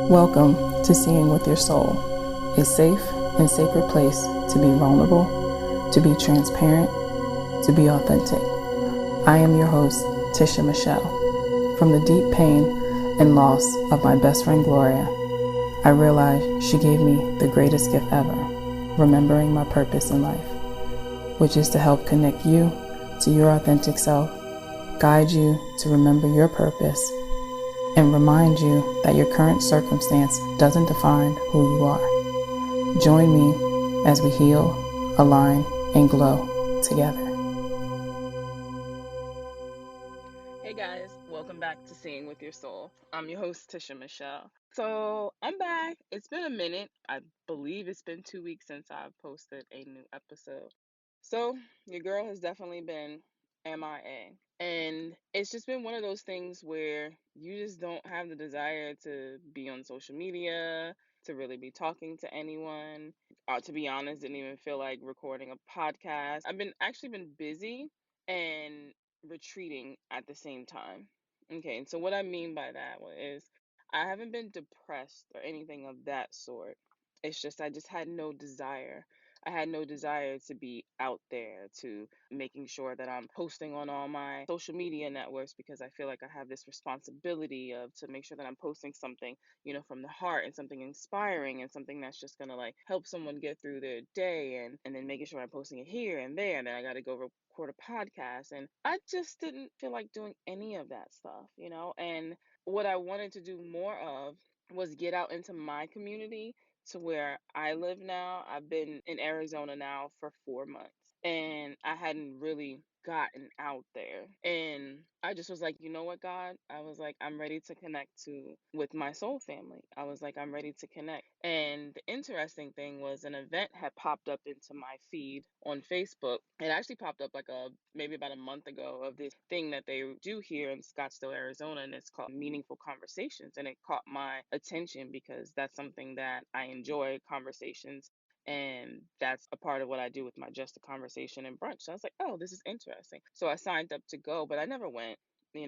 Welcome to Seeing with Your Soul, a safe and sacred place to be vulnerable, to be transparent, to be authentic. I am your host, Tisha Michelle. From the deep pain and loss of my best friend Gloria, I realized she gave me the greatest gift ever, remembering my purpose in life, which is to help connect you to your authentic self, guide you to remember your purpose, and remind you that your current circumstance doesn't define who you are. Join me as we heal, align, and glow together. Hey guys, welcome back to Seeing with Your Soul. I'm your host, Tisha Michelle. So I'm back. It's been a minute. I believe it's been 2 weeks since I've posted a new episode. So your girl has definitely been MIA. And it's just been one of those things where you just don't have the desire to be on social media, to really be talking to anyone. To be honest, didn't even feel like recording a podcast. I've been actually been busy and retreating at the same time. Okay, and so what I mean by that is I haven't been depressed or anything of that sort. It's just I just had no desire. I had no desire to be out there, to making sure that I'm posting on all my social media networks, because I feel like I have this responsibility of to make sure that I'm posting something, from the heart, and something inspiring, and something that's just gonna like help someone get through their day, and then making sure I'm posting it here and there, and then I gotta go record a podcast. And I just didn't feel like doing any of that stuff. And what I wanted to do more of was get out into my community, to where I live now. I've been in Arizona now for 4 months, and I hadn't really gotten out there. And I just was like, you know what, God? I was like, I'm ready to connect to with my soul family. I was like, I'm ready to connect. And the interesting thing was an event had popped up into my feed on Facebook. It actually popped up like a maybe about a month ago, of this thing that they do here in Scottsdale, Arizona, and it's called Meaningful Conversations. And it caught my attention because that's something that I enjoy, conversations, and that's a part of what I do with my Just a Conversation and brunch. So I was like, oh, this is interesting. So I signed up to go, but I never went.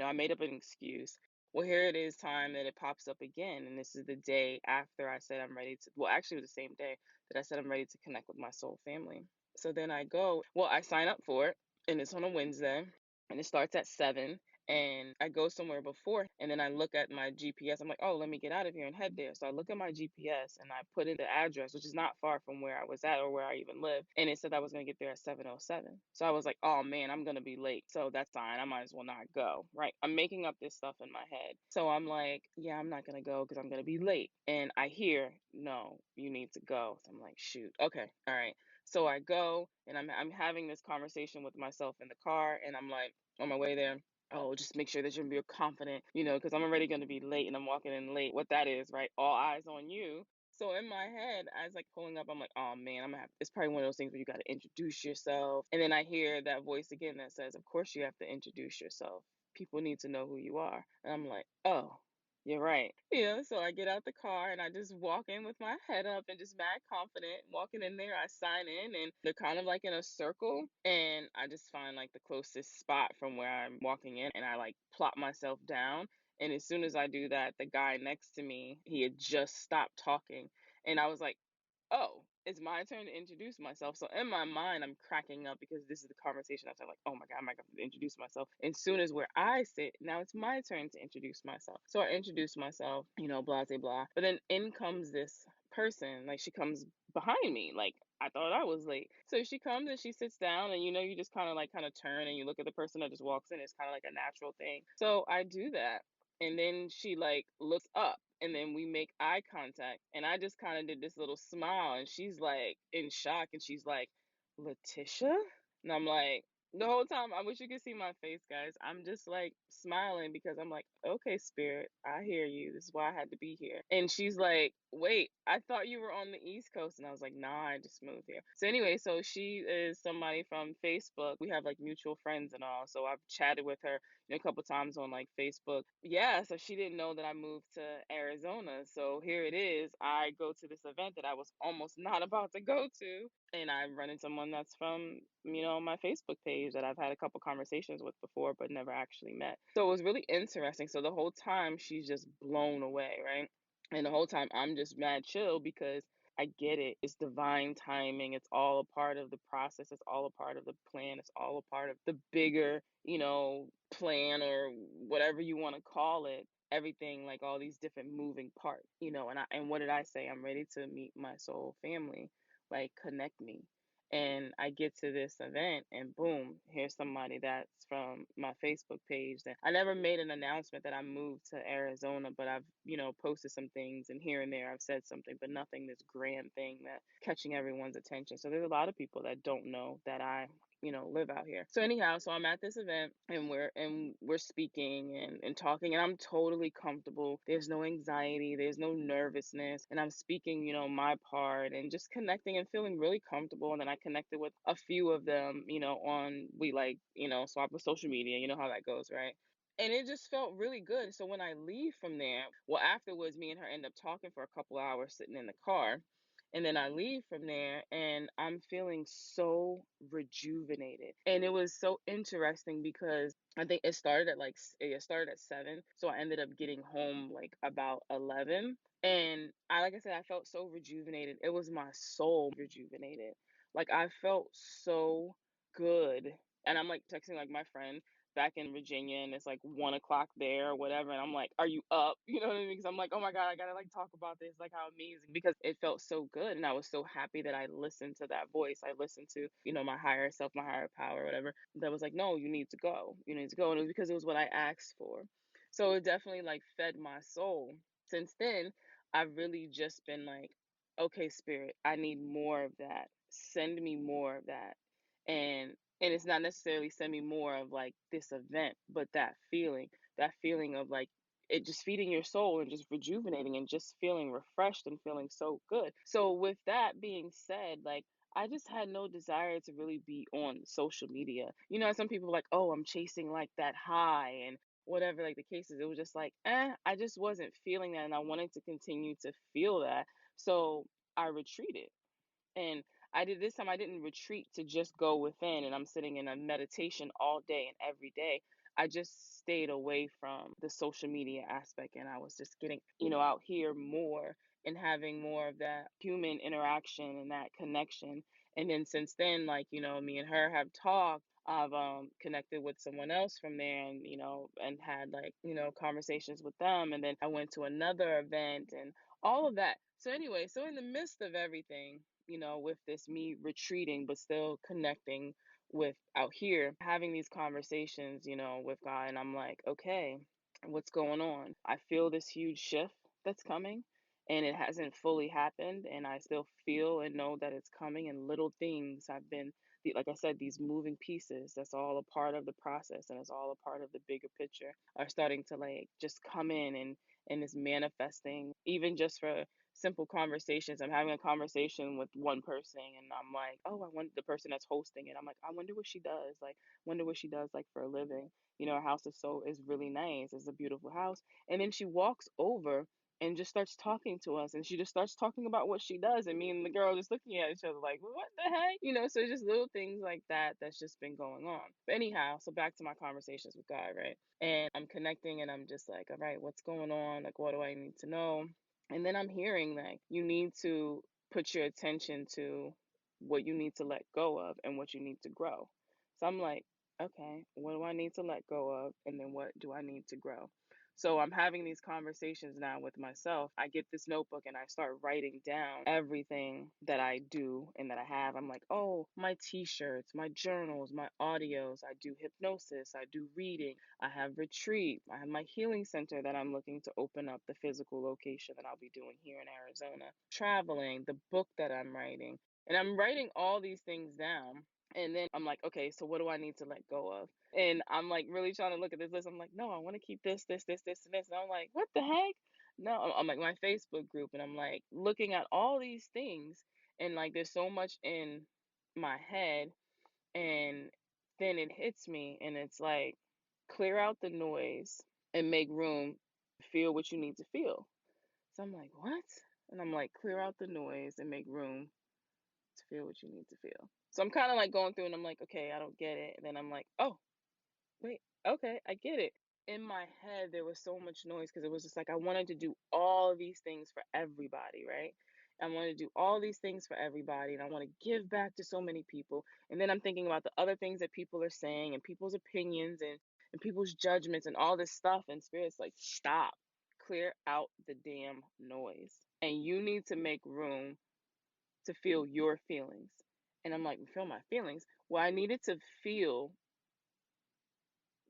I made up an excuse. Well, here it is, time that it pops up again, and this is the day after I said I'm ready to. Well, actually, it was the same day that I said I'm ready to connect with my soul family. So then I go. Well, I sign up for it, and it's on a Wednesday, and it starts at 7. And I go somewhere before, and then I look at my GPS. I'm like, oh, let me get out of here and head there. So I look at my GPS and I put in the address, which is not far from where I was at or where I even live. And it said I was going to get there at 7:07. So I was like, oh man, I'm going to be late. So that's fine. I might as well not go. Right. I'm making up this stuff in my head. So I'm like, yeah, I'm not going to go because I'm going to be late. And I hear, no, you need to go. So I'm like, shoot. Okay. All right. So I go, and I'm having this conversation with myself in the car, and I'm like, on my way there, oh, just make sure that you're confident, because I'm already going to be late and I'm walking in late. What that is, right? All eyes on you. So in my head, as like pulling up, I'm like, oh man, it's probably one of those things where you got to introduce yourself. And then I hear that voice again that says, of course you have to introduce yourself. People need to know who you are. And I'm like, oh, you're right. So I get out the car and I just walk in with my head up and just mad confident. Walking in there, I sign in, and they're kind of like in a circle. And I just find like the closest spot from where I'm walking in, and I like plop myself down. And as soon as I do that, the guy next to me, he had just stopped talking. And I was like, oh, it's my turn to introduce myself. So in my mind, I'm cracking up because this is the conversation. I was like, oh my God, I'm not going to introduce myself. And soon as where I sit, now it's my turn to introduce myself. So I introduce myself, blah, blah, blah. But then in comes this person, like she comes behind me, like I thought I was late. So she comes and she sits down, and you just kind of turn and you look at the person that just walks in. It's kind of like a natural thing. So I do that. And then she like looks up, and then we make eye contact, and I just kind of did this little smile, and she's like in shock, and she's like, Letitia? And I'm like, the whole time, I wish you could see my face, guys. I'm just like smiling because I'm like, okay, spirit, I hear you. This is why I had to be here. And she's like, wait, I thought you were on the East Coast. And I was like, nah, I just moved here. So anyway, so she is somebody from Facebook. We have like mutual friends and all. So I've chatted with her a couple times on like Facebook. Yeah, so she didn't know that I moved to Arizona. So here it is. I go to this event that I was almost not about to go to, and I run into someone that's from, my Facebook page that I've had a couple conversations with before, but never actually met. So it was really interesting. So the whole time she's just blown away, right? And the whole time I'm just mad chill because I get it. It's divine timing. It's all a part of the process. It's all a part of the plan. It's all a part of the bigger, plan or whatever you want to call it. Everything, like all these different moving parts, and what did I say? I'm ready to meet my soul family, like connect me. And I get to this event and boom, here's somebody that's from my Facebook page that I never made an announcement that I moved to Arizona, but I've, posted some things and here and there I've said something, but nothing this grand thing that catching everyone's attention. So there's a lot of people that don't know that I live out here. So anyhow, so I'm at this event and we're speaking and talking, and I'm totally comfortable. There's no anxiety, there's no nervousness, and I'm speaking, my part and just connecting and feeling really comfortable. And then I connected with a few of them, on we like, swap with social media, you know how that goes, right? And it just felt really good. So when I leave from there, well, afterwards, me and her end up talking for a couple hours sitting in the car. And then I leave from there and I'm feeling so rejuvenated. And it was so interesting because I think it started at 7. So I ended up getting home like about 11. And like I said, I felt so rejuvenated. It was my soul rejuvenated. Like I felt so good. And I'm like texting like my friend back in Virginia, and it's like 1 o'clock there or whatever. And I'm like, are you up? You know what I mean? Because I'm like, oh my God, I gotta like talk about this, like how amazing, because it felt so good. And I was so happy that I listened to that voice. I listened to, my higher self, my higher power, whatever, that was like, no, you need to go. You need to go. And it was because it was what I asked for. So it definitely like fed my soul. Since then, I've really just been like, okay, spirit, I need more of that. Send me more of that. And it's not necessarily send me more of like this event, but that feeling of like it just feeding your soul and just rejuvenating and just feeling refreshed and feeling so good. So with that being said, like I just had no desire to really be on social media. Some people are like, oh, I'm chasing like that high and whatever like the case is. It was just like, I just wasn't feeling that and I wanted to continue to feel that. So I retreated. And I did this time, I didn't retreat to just go within and I'm sitting in a meditation all day and every day. I just stayed away from the social media aspect and I was just getting, out here more and having more of that human interaction and that connection. And then since then, like, me and her have talked. I've connected with someone else from there and and had like conversations with them, and then I went to another event and all of that. So anyway, so in the midst of everything, with this me retreating, but still connecting with out here, having these conversations, with God. And I'm like, okay, what's going on? I feel this huge shift that's coming and it hasn't fully happened. And I still feel and know that it's coming. And little things have been, like I said, these moving pieces, that's all a part of the process and it's all a part of the bigger picture, are starting to like just come in and is manifesting, even just for simple conversations. I'm having a conversation with one person and I'm like, oh, I want the person that's hosting it. I'm like, I wonder what she does. Like, wonder what she does like for a living. Her house is really nice. It's a beautiful house. And then she walks over and just starts talking to us and she just starts talking about what she does, and me and the girl just looking at each other like, what the heck? So just little things like that that's just been going on. But anyhow, so back to my conversations with God, right? And I'm connecting and I'm just like, all right, what's going on? Like, what do I need to know? And then I'm hearing like you need to put your attention to what you need to let go of and what you need to grow. So I'm like, okay, what do I need to let go of? And then what do I need to grow? So I'm having these conversations now with myself. I get this notebook and I start writing down everything that I do and that I have. I'm like, oh, my t-shirts, my journals, my audios. I do hypnosis. I do reading. I have retreat. I have my healing center that I'm looking to open up, the physical location that I'll be doing here in Arizona. Traveling, the book that I'm writing. And I'm writing all these things down. And then I'm like, okay, so what do I need to let go of? And I'm like really trying to look at this list. I'm like, no, I want to keep this, this, this, this, and this. And I'm like, what the heck? No, I'm like my Facebook group and I'm like looking at all these things. And like there's so much in my head. And then it hits me and it's like, clear out the noise and make room to feel what you need to feel. So I'm like, what? And I'm like, clear out the noise and make room to feel what you need to feel. So I'm kind of like going through and I'm like, okay, I don't get it. And then I'm like, oh, wait, okay, I get it. in my head there was so much noise because it was just like I wanted to do all these things for everybody, right? I want to do all these things for everybody and I want to give back to so many people. And then I'm thinking about the other things that people are saying and people's opinions and people's judgments and all this stuff. And Spirit's like, stop, clear out the damn noise. And you need to make room to feel your feelings. And I'm like, feel my feelings? Well, I needed to feel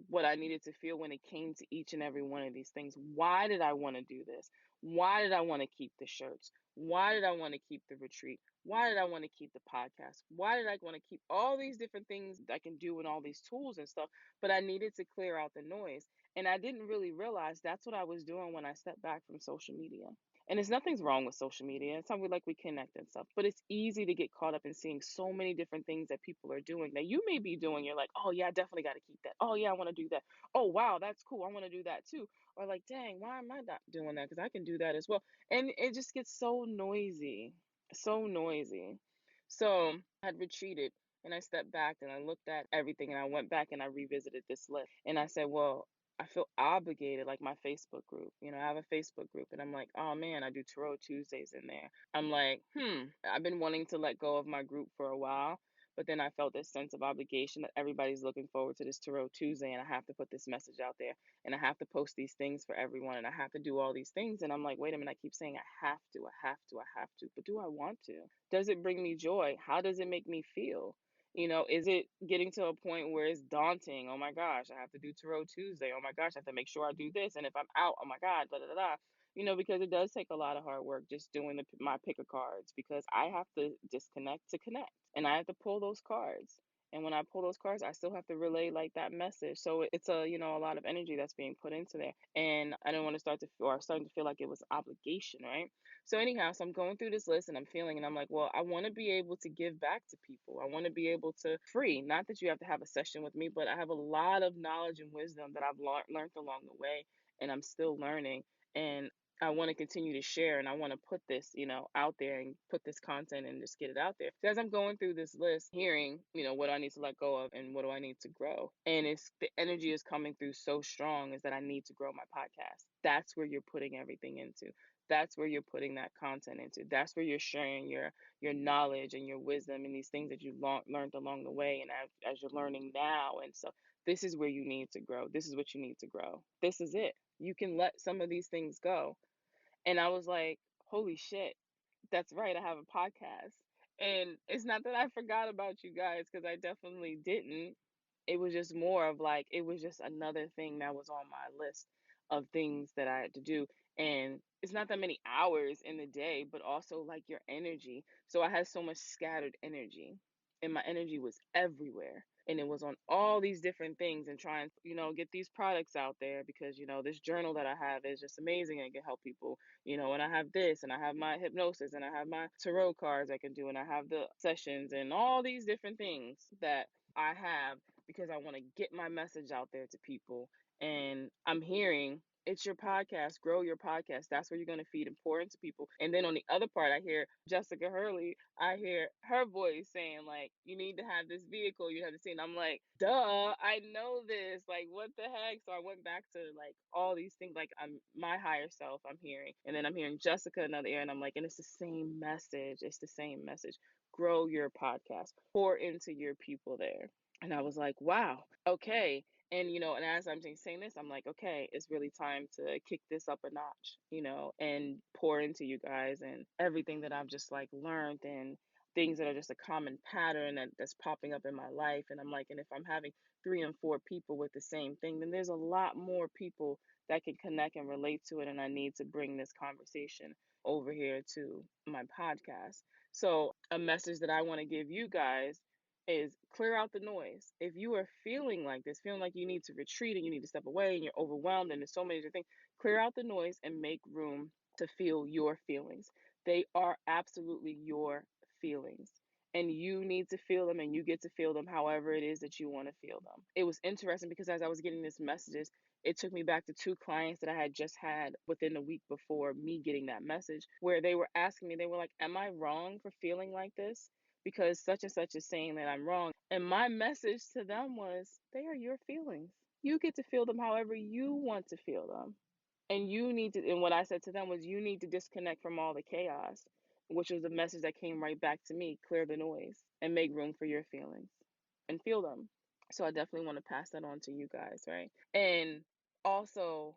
what I needed to feel when it came to each and every one of these things. Why did I want to do this? Why did I want to keep the shirts? Why did I want to keep the retreat? Why did I want to keep the podcast? Why did I want to keep all these different things I can do and all these tools and stuff? But I needed to clear out the noise. And I didn't really realize that's what I was doing when I stepped back from social media. And there's nothing's wrong with social media. It's how we connect and stuff. But it's easy to get caught up in seeing so many different things that people are doing that you may be doing. You're like, oh yeah, I definitely got to keep that. Oh yeah, I want to do that. Oh wow, that's cool. I want to do that too. Or like, dang, why am I not doing that? Because I can do that as well. And it just gets so noisy, so noisy. So I had retreated and I stepped back and I looked at everything and I went back and I revisited this list. And I said, well, I feel obligated, like my Facebook group. You know, I have a Facebook group and I'm like, oh man, I do Tarot Tuesdays in there. I'm like, I've been wanting to let go of my group for a while, but then I felt this sense of obligation that everybody's looking forward to this Tarot Tuesday and I have to put this message out there and I have to post these things for everyone and I have to do all these things. And I'm like, wait a minute, I keep saying I have to, I have to, I have to, but do I want to? Does it bring me joy? How does it make me feel? You know, is it getting to a point where it's daunting? Oh my gosh, I have to do Tarot Tuesday. Oh my gosh, I have to make sure I do this. And if I'm out, oh my God, da da da da. You know, because it does take a lot of hard work just doing my pick of cards because I have to disconnect to connect and I have to pull those cards. And when I pull those cards, I still have to relay like that message. So it's a lot of energy that's being put into there. And I didn't want to starting to feel like it was obligation, right? So anyhow, so I'm going through this list and I'm feeling, and I'm like, well, I want to be able to give back to people. I want to be able to free, not that you have to have a session with me, but I have a lot of knowledge and wisdom that I've learned along the way and I'm still learning. And I want to continue to share and I want to put this, out there and put this content and just get it out there. So as I'm going through this list, hearing, what do I need to let go of and what do I need to grow? And it's the energy is coming through so strong is that I need to grow my podcast. That's where you're putting everything into. That's where you're putting that content into. That's where you're sharing your knowledge and your wisdom and these things that you learned along the way and as you're learning now. And so this is where you need to grow. This is what you need to grow. This is it. You can let some of these things go. And I was like, holy shit, that's right. I have a podcast. And it's not that I forgot about you guys because I definitely didn't. It was just more of like, it was just another thing that was on my list of things that I had to do. And it's not that many hours in the day, but also like your energy. So I had so much scattered energy, and my energy was everywhere. And it was on all these different things and trying, get these products out there because, this journal that I have is just amazing and it can help people, and I have this and I have my hypnosis and I have my tarot cards I can do and I have the sessions and all these different things that I have because I want to get my message out there to people. And I'm hearing it's your podcast, grow your podcast. That's where you're going to feed and pour into people. And then on the other part, I hear Jessica Hurley. I hear her voice saying, like, you need to have this vehicle, you have to see. And I'm like, duh, I know this. Like, what the heck? So I went back to like all these things, like I'm my higher self, I'm hearing. And then I'm hearing Jessica another ear, and I'm like, and it's the same message. It's the same message. Grow your podcast, pour into your people there. And I was like, wow, okay. And, and as I'm saying this, I'm like, okay, it's really time to kick this up a notch, and pour into you guys and everything that I've just like learned and things that are just a common pattern that's popping up in my life. And I'm like, and if I'm having 3 and 4 people with the same thing, then there's a lot more people that can connect and relate to it. And I need to bring this conversation over here to my podcast. So a message that I want to give you guys is clear out the noise. If you are feeling like this, feeling like you need to retreat and you need to step away and you're overwhelmed and there's so many different things, clear out the noise and make room to feel your feelings. They are absolutely your feelings. And you need to feel them and you get to feel them however it is that you want to feel them. It was interesting because as I was getting these messages, it took me back to 2 clients that I had just had within a week before me getting that message, where they were asking me, they were like, am I wrong for feeling like this? Because such and such is saying that I'm wrong. And my message to them was, they are your feelings. You get to feel them however you want to feel them. And you need to, and what I said to them was, you need to disconnect from all the chaos, which was the message that came right back to me: clear the noise and make room for your feelings and feel them. So I definitely want to pass that on to you guys, right? And also,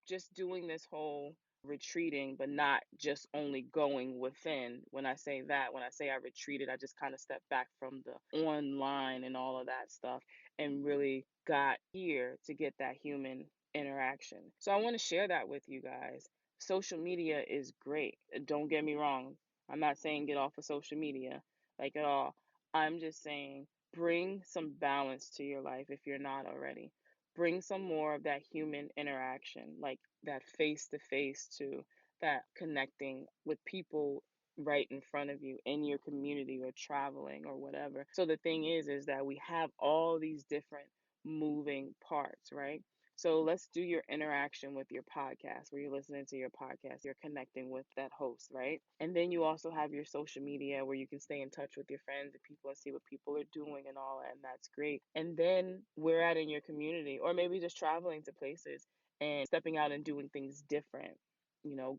just doing this whole retreating, but not just only going within. When I say that, when I say I retreated, I just kind of stepped back from the online and all of that stuff and really got here to get that human interaction. So I want to share that with you guys. Social media is great. Don't get me wrong. I'm not saying get off of social media like at all. I'm just saying bring some balance to your life if you're not already. Bring some more of that human interaction, like that face to face, to that connecting with people right in front of you in your community or traveling or whatever. So the thing is that we have all these different moving parts, right? So let's do your interaction with your podcast, where you're listening to your podcast, you're connecting with that host, right? And then you also have your social media where you can stay in touch with your friends and people and see what people are doing and all that, and that's great. And then we're at in your community, or maybe just traveling to places and stepping out and doing things different.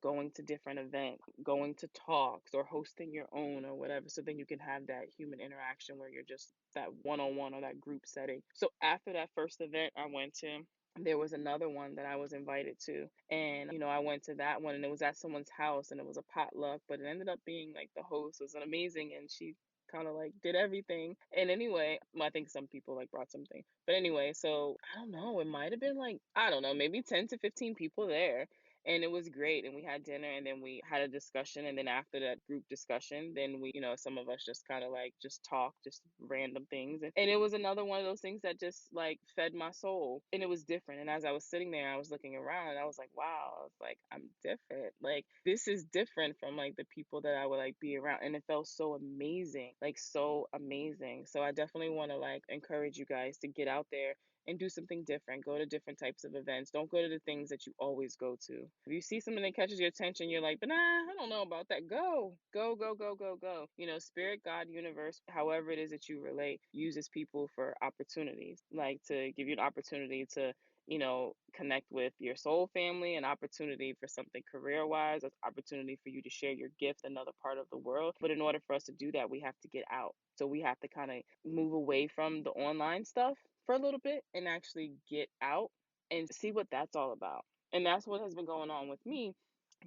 Going to different events, going to talks, or hosting your own or whatever. So then you can have that human interaction where you're just that one on one or that group setting. So after that first event I went to, there was another one that I was invited to. And, I went to that one and it was at someone's house and it was a potluck, but it ended up being like the host was an amazing, and she kind of like did everything. And anyway, I think some people like brought something. But anyway, so I don't know, it might have been like, I don't know, maybe 10 to 15 people there. And it was great. And we had dinner and then we had a discussion. And then after that group discussion, then we, some of us just kind of like just talk, just random things. And it was another one of those things that just like fed my soul. And it was different. And as I was sitting there, I was looking around and I was like, wow, I was like, I'm different. Like, this is different from like the people that I would like be around. And it felt so amazing, like so amazing. So I definitely want to like encourage you guys to get out there and do something different. Go to different types of events. Don't go to the things that you always go to. If you see something that catches your attention, you're like, but nah, I don't know about that. Go, go, go, go, go, go. Spirit, God, universe, however it is that you relate, uses people for opportunities, like to give you an opportunity to connect with your soul family, an opportunity for something career wise, an opportunity for you to share your gift in another part of the world. But in order for us to do that, we have to get out. So we have to kind of move away from the online stuff for a little bit and actually get out and see what that's all about. And that's what has been going on with me.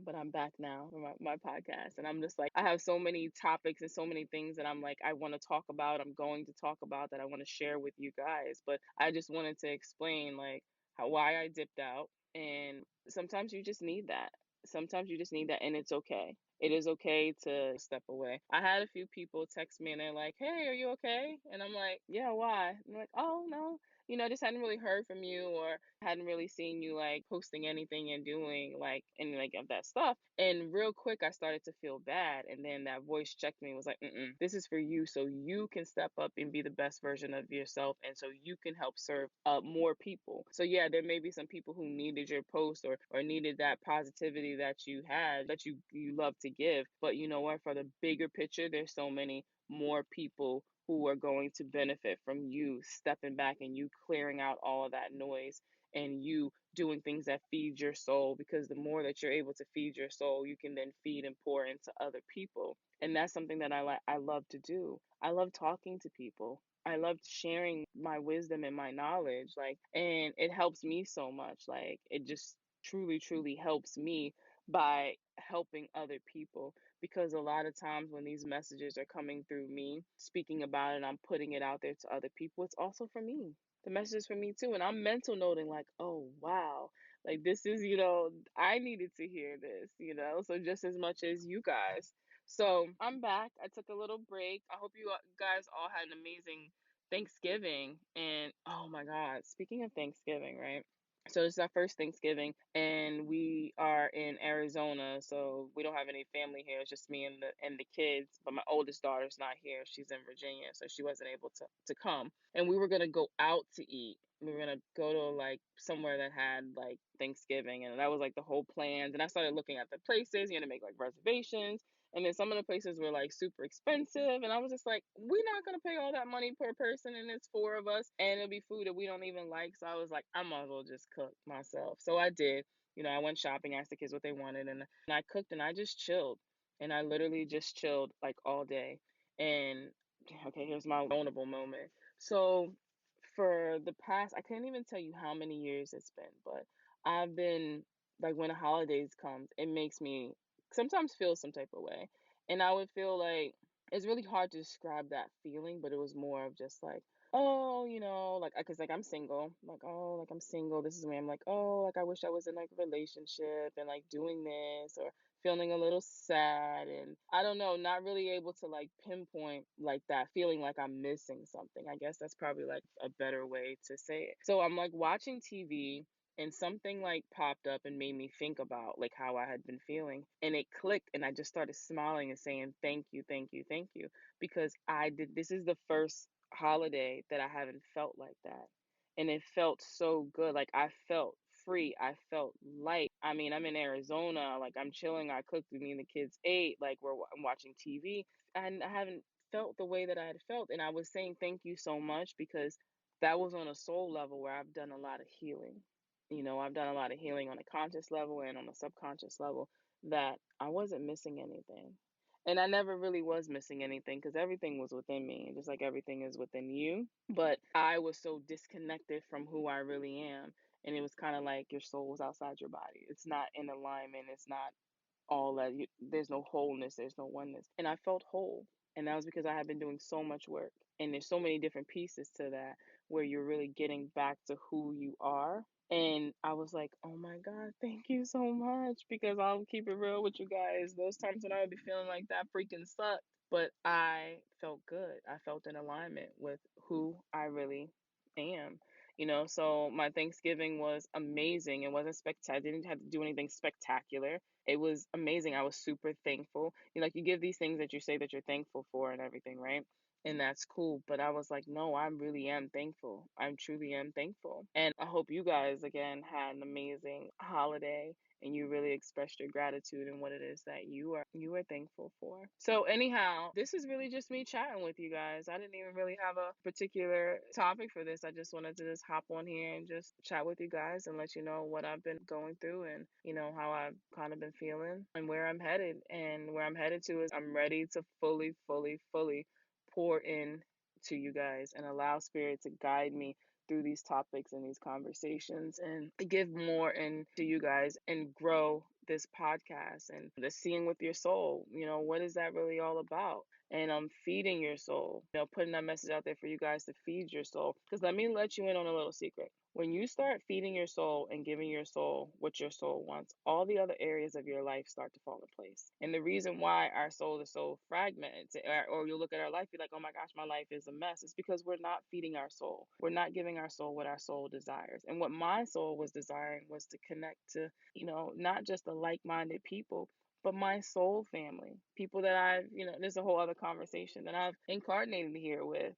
But I'm back now for my podcast. And I'm just like, I have so many topics and so many things that I'm like, I want to talk about, I'm going to talk about, that I want to share with you guys. But I just wanted to explain like why I dipped out. And sometimes you just need that. Sometimes you just need that. And it's okay. It is okay to step away. I had a few people text me and they're like, hey, are you okay? And I'm like, yeah, why? And they're like, oh, no, I just hadn't really heard from you, or hadn't really seen you like posting anything and doing like any like of that stuff. And real quick, I started to feel bad. And then that voice checked me and was like, this is for you. So you can step up and be the best version of yourself. And so you can help serve more people. So yeah, there may be some people who needed your post, or needed that positivity that you had, that you love to give. But you know what? For the bigger picture, there's so many more people who are going to benefit from you stepping back and you clearing out all of that noise and you doing things that feed your soul, because the more that you're able to feed your soul, you can then feed and pour into other people. And that's something that I love to do. I love talking to people. I love sharing my wisdom and my knowledge, like, and it helps me so much. Like, it just truly helps me by helping other people, because a lot of times when these messages are coming through me speaking about it, I'm putting it out there to other people, it's also for me. The message is for me too. And I'm mental noting like, oh wow, like this is, I needed to hear this, so just as much as you guys. So I'm back. I took a little break. I hope you guys all had an amazing Thanksgiving. And oh my God, speaking of Thanksgiving, right? So this is our first Thanksgiving, and we are in Arizona, so we don't have any family here. It's just me and the kids. But my oldest daughter's not here; she's in Virginia, so she wasn't able to come. And we were gonna go out to eat. We were gonna go to like somewhere that had like Thanksgiving, and that was like the whole plans. And I started looking at the places, to make like reservations. And then some of the places were like super expensive. And I was just like, we're not going to pay all that money per person. And it's four of us. And it'll be food that we don't even like. So I was like, I might as well just cook myself. So I did. I went shopping, asked the kids what they wanted. And I cooked and I just chilled. And I literally just chilled like all day. And okay, here's my vulnerable moment. So for the past, I can't even tell you how many years it's been, but I've been like when the holidays comes, it makes me sometimes feel some type of way. And I would feel like it's really hard to describe that feeling, but it was more of just like, oh, like, because like I'm single, like, oh, like I'm single. This is when I'm like, oh, like I wish I was in like a relationship and like doing this, or feeling a little sad. And I don't know, not really able to like pinpoint like that feeling like I'm missing something. I guess that's probably like a better way to say it. So I'm like watching TV and something like popped up and made me think about like how I had been feeling, and it clicked and I just started smiling and saying thank you, thank you, thank you, because this is the first holiday that I haven't felt like that. And it felt so good. Like I felt free. I felt light. I mean, I'm in Arizona, like I'm chilling. I cooked, me and the kids ate, like I'm watching TV. And I haven't felt the way that I had felt. And I was saying thank you so much because that was on a soul level where I've done a lot of healing. I've done a lot of healing on a conscious level and on a subconscious level, that I wasn't missing anything. And I never really was missing anything because everything was within me, just like everything is within you. But I was so disconnected from who I really am. And it was kind of like your soul was outside your body. It's not in alignment. It's not all that. There's no wholeness. There's no oneness. And I felt whole. And that was because I had been doing so much work. And there's so many different pieces to that where you're really getting back to who you are. And I was like, oh my God, thank you so much. Because I'll keep it real with you guys. Those times when I would be feeling like that freaking sucked. But I felt good. I felt in alignment with who I really am. So my Thanksgiving was amazing. It wasn't spectacular. I didn't have to do anything spectacular. It was amazing. I was super thankful. Like you give these things that you say that you're thankful for and everything, right? And that's cool. But I was like, no, I really am thankful. I truly am thankful. And I hope you guys, again, had an amazing holiday and you really expressed your gratitude and what it is that you are thankful for. So anyhow, this is really just me chatting with you guys. I didn't even really have a particular topic for this. I just wanted to just hop on here and just chat with you guys and let you know what I've been going through and how I've kind of been feeling and where I'm headed. And where I'm headed to is I'm ready to fully, fully, fully pour in to you guys and allow spirit to guide me through these topics and these conversations and give more into you guys and grow this podcast and the seeing with your soul. What is that really all about? And I'm feeding your soul, putting that message out there for you guys to feed your soul. Because let me let you in on a little secret. When you start feeding your soul and giving your soul what your soul wants, all the other areas of your life start to fall in place. And the reason why our soul is so fragmented, or you'll look at our life, be like, oh my gosh, my life is a mess. It's because we're not feeding our soul. We're not giving our soul what our soul desires. And what my soul was desiring was to connect to, not just the like-minded people, but my soul family, people that there's a whole other conversation that I've incarnated here with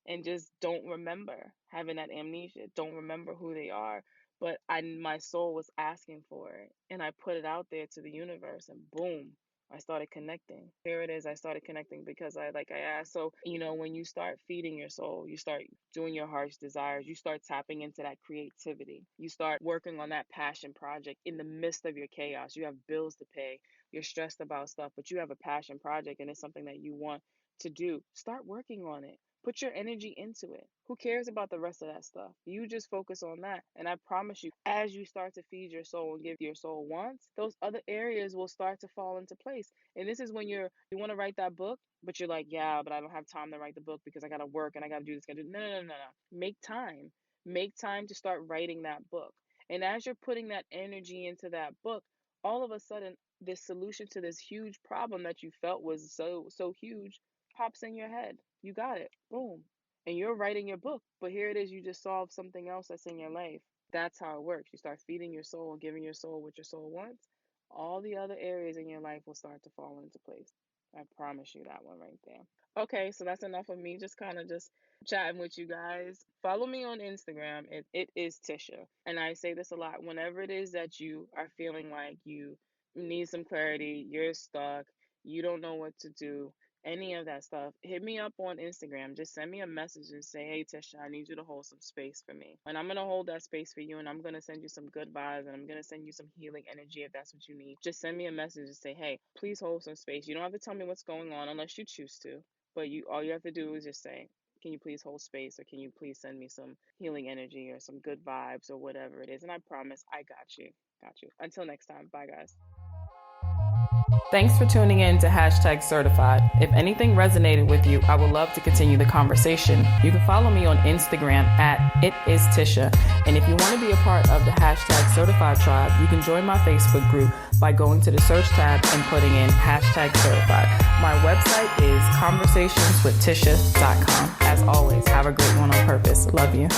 and just don't remember, having that amnesia, don't remember who they are. But my soul was asking for it, and I put it out there to the universe, and boom, I started connecting. Here it is. I started connecting because I asked. So, when you start feeding your soul, you start doing your heart's desires, you start tapping into that creativity. You start working on that passion project in the midst of your chaos. You have bills to pay. You're stressed about stuff, but you have a passion project and it's something that you want to do. Start working on it. Put your energy into it. Who cares about the rest of that stuff? You just focus on that. And I promise you, as you start to feed your soul and give your soul wants, those other areas will start to fall into place. And this is when you want to write that book, but you're like, yeah, but I don't have time to write the book because I got to work and I got to do this. Gotta do. No, no, no, no, no. Make time. Make time to start writing that book. And as you're putting that energy into that book, all of a sudden, this solution to this huge problem that you felt was so huge pops in your head. You got it. Boom. And you're writing your book, but here it is, you just solved something else that's in your life. That's how it works. You start feeding your soul and giving your soul what your soul wants. All the other areas in your life will start to fall into place. I promise you that one right there. Okay, so that's enough of me just kind of just chatting with you guys. Follow me on Instagram. It is Tisha. And I say this a lot. Whenever it is that you are feeling like you need some clarity, you're stuck, you don't know what to do, any of that stuff, hit me up on Instagram. Just send me a message and say, hey, Tisha, I need you to hold some space for me. And I'm going to hold that space for you, and I'm going to send you some good vibes, and I'm going to send you some healing energy if that's what you need. Just send me a message and say, hey, please hold some space. You don't have to tell me what's going on unless you choose to, but all you have to do is just say, can you please hold space, or can you please send me some healing energy or some good vibes or whatever it is. And I promise I got you. Got you. Until next time. Bye, guys. Thanks for tuning in to #Certified. If anything resonated with you, I would love to continue the conversation. You can follow me on Instagram at @ItIsTisha. And if you want to be a part of the #Certified tribe, you can join my Facebook group by going to the search tab and putting in #Certified. My website is conversationswithtisha.com. As always, have a great one on purpose. Love you.